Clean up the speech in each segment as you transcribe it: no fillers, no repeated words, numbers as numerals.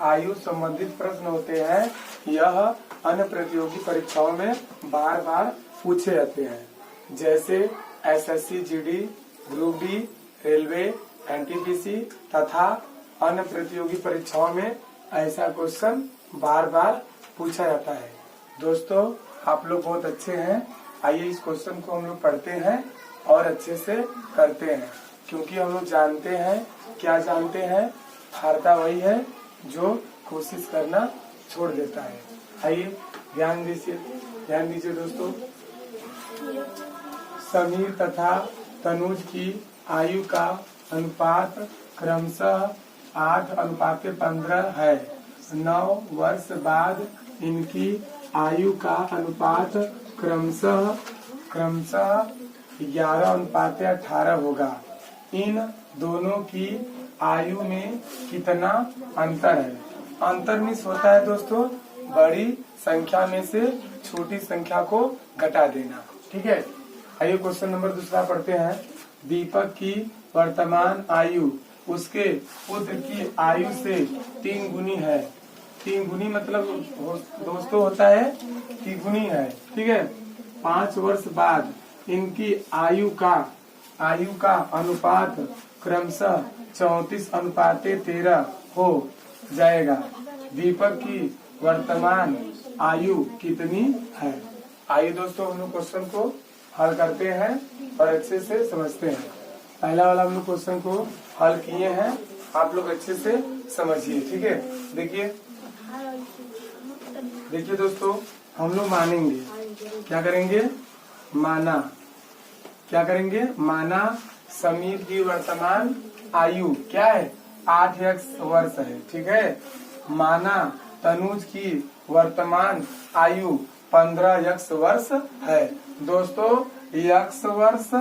आयु संबंधित प्रश्न होते हैं, यह अन्य प्रतियोगी परीक्षाओं में बार बार पूछे जाते हैं। जैसे SSC GD, group D, railway, NTPC तथा अन्य प्रतियोगी परीक्षाओं में ऐसा क्वेश्चन बार बार पूछा जाता है। दोस्तों आप लोग बहुत अच्छे हैं, आइए इस क्वेश्चन को हम लोग पढ़ते हैं और अच्छे से करते हैं, क्योंकि हम लोग जानते हैं, क्या जानते हैं, हारता वही है जो कोशिश करना छोड़ देता है। आइए ध्यान दीजिए दोस्तों। समीर तथा तनुज की आयु का अनुपात क्रमशः 8:15 है। 9 वर्ष बाद इनकी आयु का अनुपात क्रमशः 11:18 होगा। इन दोनों की आयु में कितना अंतर है? अंतर मीन्स होता है दोस्तों बड़ी संख्या में से छोटी संख्या को घटा देना। ठीक है, आइए क्वेश्चन नंबर दूसरा पढ़ते हैं। दीपक की वर्तमान आयु उसके पुत्र की आयु से 3 गुनी है। 3 गुनी मतलब दोस्तों होता है तिगुनी है। ठीक है, 5 वर्ष बाद इनकी आयु का अनुपात क्रमशः 34:13 हो जाएगा। दीपक की वर्तमान आयु कितनी है? आइए दोस्तों हम लोग क्वेश्चन को हल करते हैं और अच्छे से समझते हैं। पहला वाला हम लोग क्वेश्चन को हल किए हैं, आप लोग अच्छे से समझिए। ठीक है, देखिए दोस्तों, हम लोग मानेंगे, क्या करेंगे? माना समीर की वर्तमान आयु क्या है? 8x वर्ष है। ठीक है, माना तनुज की वर्तमान आयु 15x वर्ष है। दोस्तों x वर्ष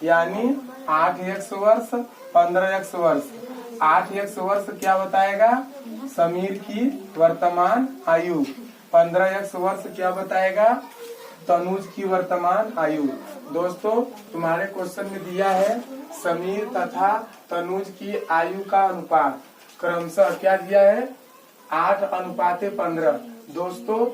यानी 8x वर्ष 15x वर्ष। 8x वर्ष क्या बताएगा? समीर की वर्तमान आयु। 15x वर्ष क्या बताएगा? तनुज की वर्तमान आयु। दोस्तों तुम्हारे क्वेश्चन में दिया है समीर तथा तनुज की आयु का अनुपात क्रमशः क्या दिया है? 8:15। दोस्तों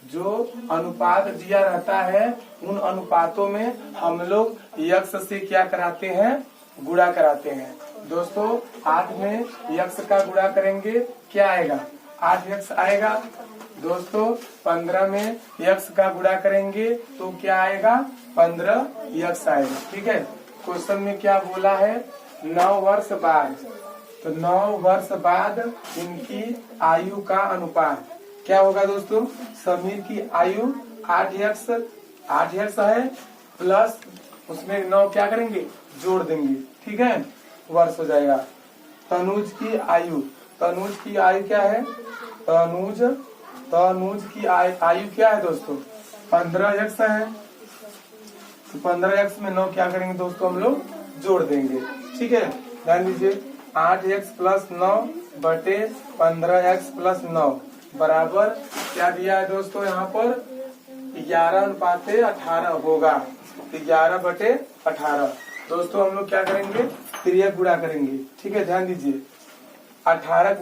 जो अनुपात दिया रहता है उन अनुपातों में हम लोग यक्ष से क्या कराते हैं? गुणा कराते हैं। दोस्तों 8 में यक्ष का गुणा करेंगे, क्या आएगा? 8x आएगा। दोस्तों 15 में यक्ष का गुणा करेंगे तो क्या आएगा? 15x आएगा। ठीक है, क्वेश्चन में क्या बोला है? 9 वर्ष बाद, तो 9 वर्ष बाद इनकी आयु का अनुपात क्या होगा? दोस्तों समीर की आयु 8x है प्लस उसमें 9 क्या करेंगे? जोड़ देंगे। ठीक है, वर्ष हो जाएगा। तनुज की आयु क्या है? तनुज की आयु क्या है दोस्तों? 15x है। तो 15x में 9 क्या करेंगे दोस्तों? हम लोग जोड़ देंगे। ठीक है, ध्यान दीजिए। 8x प्लस 9 बटे 15x प्लस 9 बराबर क्या दिया है दोस्तों? यहाँ पर 11:18 होगा। 11/18। दोस्तों हम लोग क्या करेंगे? तिर्यक गुणा करेंगे। ठीक है, ध्यान दीजिए। 18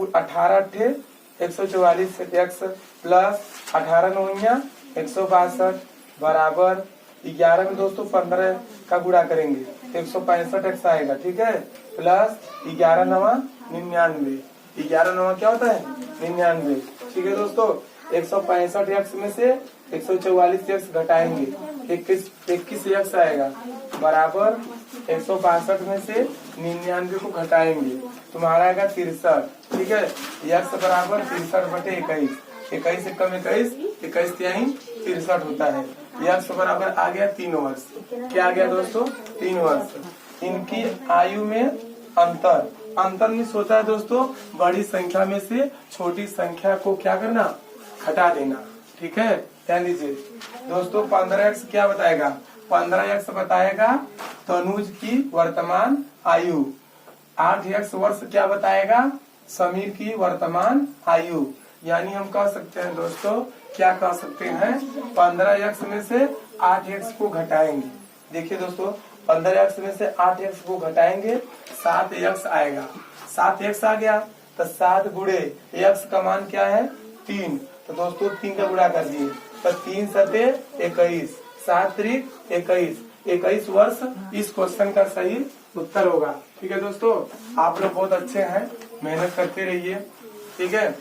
144 x प्लस 18 9 162 बराबर 11 में दोस्तों 15 का गुणा करेंगे तो 165x आएगा। ठीक है, प्लस 11 9 99। 11 9 क्या होता है? 99। ठीक है दोस्तों, 165x में से 144x घटाएंगे, 21x आएगा बराबर 162 में से 99 को घटाएंगे, तुम्हारा आएगा 63। ठीक है, x बराबर 63/21। 21 से कम 21, 21 तिहाई 63 होता है। x बराबर आ गया 3 वर्ष। क्या आ गया दोस्तों? 3 वर्ष। इनकी आयु में अंतर मिस होता है दोस्तों बड़ी संख्या में से छोटी संख्या को क्या करना? घटा देना। ठीक है, ध्यान दीजिए दोस्तों। 15x क्या बताएगा? 15x बताएगा तनुज की वर्तमान आयु। 8x वर्ष क्या बताएगा? समीर की वर्तमान आयु। यानी हम कह सकते हैं दोस्तों, क्या कह सकते हैं? 15x में से 8x को घटाएंगे। देखिए दोस्तों 15x में से 8x को घटाएंगे 7x आएगा। 7x आ गया तो 7 गुणे x का मान क्या है 3, तो दोस्तों 3 का गुणा कर दिए तो 3 सते 21, 7 त्रिक 21 वर्ष इस क्वेश्चन का सही उत्तर होगा। ठीक है दोस्तों, आप लोग बहुत अच्छे हैं, मेहनत करते रहिए। ठीक है,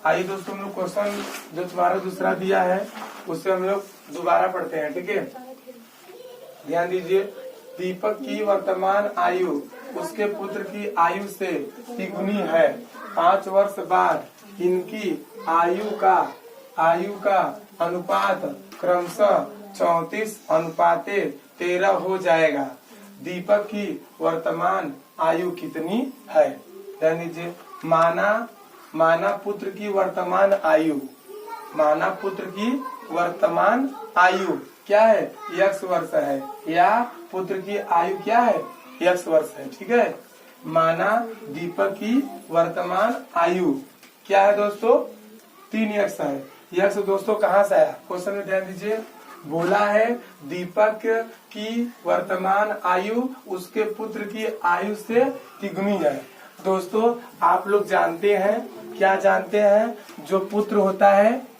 आइए दोस्तों हम लोग क्वेश्चन जो तुम्हारा दूसरा दिया है उससे हम लोग दोबारा पढ़ते हैं। ठीक है, ध्यान दीजिए। दीपक की वर्तमान आयु उसके पुत्र की आयु से तिगुनी है। 5 वर्ष बाद इनकी आयु का अनुपात क्रमशः 34:13 हो जाएगा। दीपक की वर्तमान आयु कितनी है? ध्यान दीजिए। माना पुत्र की वर्तमान आयु, माना पुत्र की वर्तमान आयु क्या है x वर्ष है, या पुत्र की आयु क्या है x वर्ष है। ठीक है, माना दीपक की वर्तमान आयु क्या है दोस्तों 3x है। x दोस्तों कहाँ से आया क्वेश्चन में? ध्यान दीजिए, बोला है दीपक की वर्तमान आयु उसके पुत्र की आयु से तिगुनी है। दोस्तों आप लोग जानते हैं, क्या जानते हैं? जो पुत्र होता है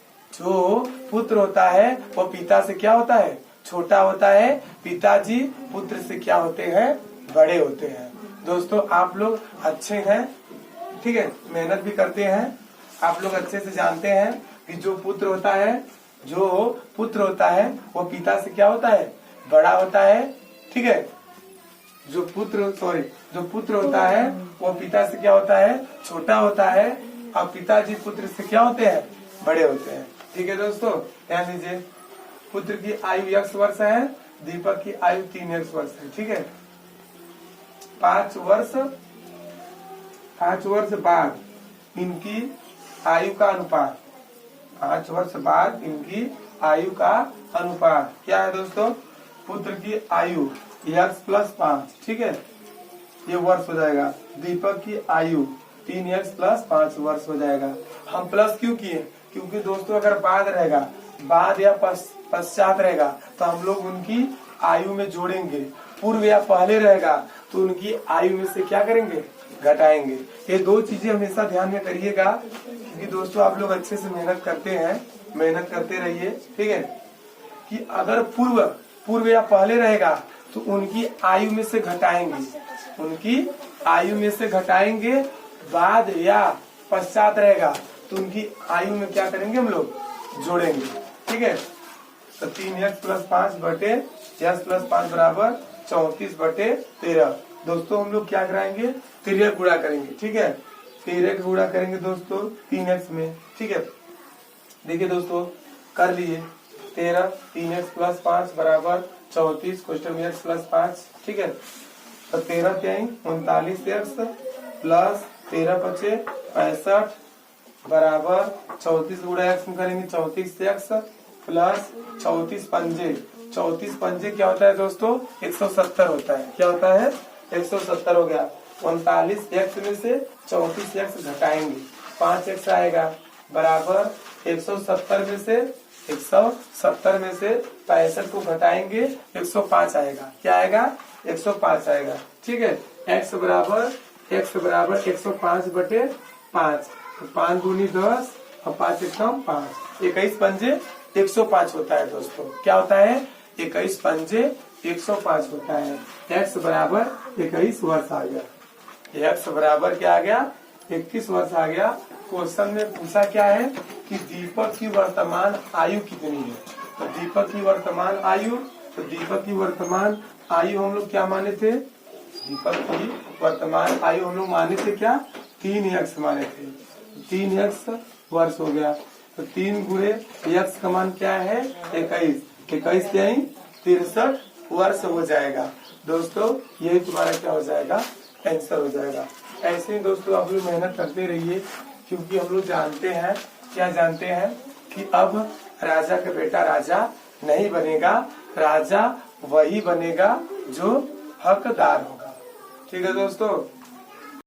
वो पिता से क्या होता है छोटा होता है, पिताजी पुत्र से क्या होते हैं बड़े होते हैं। दोस्तों आप लोग अच्छे हैं, ठीक है, मेहनत भी करते हैं, आप लोग अच्छे से जानते हैं कि जो पुत्र होता है वो पिता से क्या होता है बड़ा होता है। ठीक है, जो पुत्र होता है वो पिता से क्या होता है छोटा होता है, और पिताजी पुत्र से क्या होते हैं बड़े होते हैं। ठीक है दोस्तों, ध्यान दीजिए। पुत्र की आयु x वर्ष है, दीपक की आयु 3x वर्ष है। ठीक है, 5 वर्ष बाद इनकी आयु का अनुपात, 5 वर्ष बाद इनकी आयु का अनुपात क्या है दोस्तों? पुत्र की आयु x + 5, ठीक है, ये वर्ष हो जाएगा। दीपक की आयु 3x + 5 वर्ष हो जाएगा। हम प्लस क्यों किए? क्योंकि दोस्तों अगर बाद या पश्चात रहेगा तो हम लोग उनकी आयु में जोड़ेंगे, पूर्व या पहले रहेगा तो उनकी आयु में से क्या करेंगे घटाएंगे। ये 2 चीजें हमेशा ध्यान में करिएगा, क्योंकि दोस्तों आप लोग अच्छे से मेहनत करते हैं, मेहनत करते रहिए। ठीक है, कि अगर पूर्व या पहले रहेगा तो उनकी आयु में से घटाएंगे, बाद या पश्चात रहेगा तो उनकी आयु में क्या करेंगे हम लोग जोड़ेंगे। ठीक है, तो 3x + 5 बटे x + 5 बराबर 34/13। दोस्तों हम लोग क्या कराएंगे 13 गुणा करेंगे। ठीक है, 13 गुणा करेंगे दोस्तों 3x में। ठीक है, देखिए दोस्तों कर लिए 13, 3x + 5 बराबर 34 क्वेश्चन में x + 5। ठीक है, तो 13 3 39x प्लस 13 × 5 65 बराबर 34 गुणा x में करेंगे 34x प्लस 34 पंजे क्या होता है दोस्तों 170 होता है। क्या होता है 170 हो गया। 39x में से 34x घटाएंगे 5x आएगा बराबर 170 में से 65 को घटाएंगे 105 आएगा। क्या आएगा 105 आएगा। ठीक है, x बराबर 105/5, 5 दूनी 10 और 5 एकम 5, 21 पंजे 105 होता है दोस्तों। क्या होता है 21 पंजे 105 होता है। x बराबर 21 वर्ष आ गया। x बराबर क्या आ गया 21 वर्ष आ गया। क्वेश्चन में पूछा क्या है कि दीपक की वर्तमान आयु कितनी है। तो दीपक की वर्तमान आयु हम लोग क्या माने थे, दीपक की वर्तमान आयु हम लोग माने थे क्या 3x माने थे। 3x वर्ष हो गया, तो 3 गुणे x का मान क्या है 21, 21 यानी 63 वर्ष हो जाएगा। दोस्तों यही तुम्हारा क्या हो जाएगा आंसर हो जाएगा। ऐसे ही दोस्तों आप लोग मेहनत करते रहिए, क्योंकि हम लोग जानते हैं कि अब राजा का बेटा राजा नहीं बनेगा, राजा वही बनेगा जो हकदार होगा। ठीक है दोस्तों।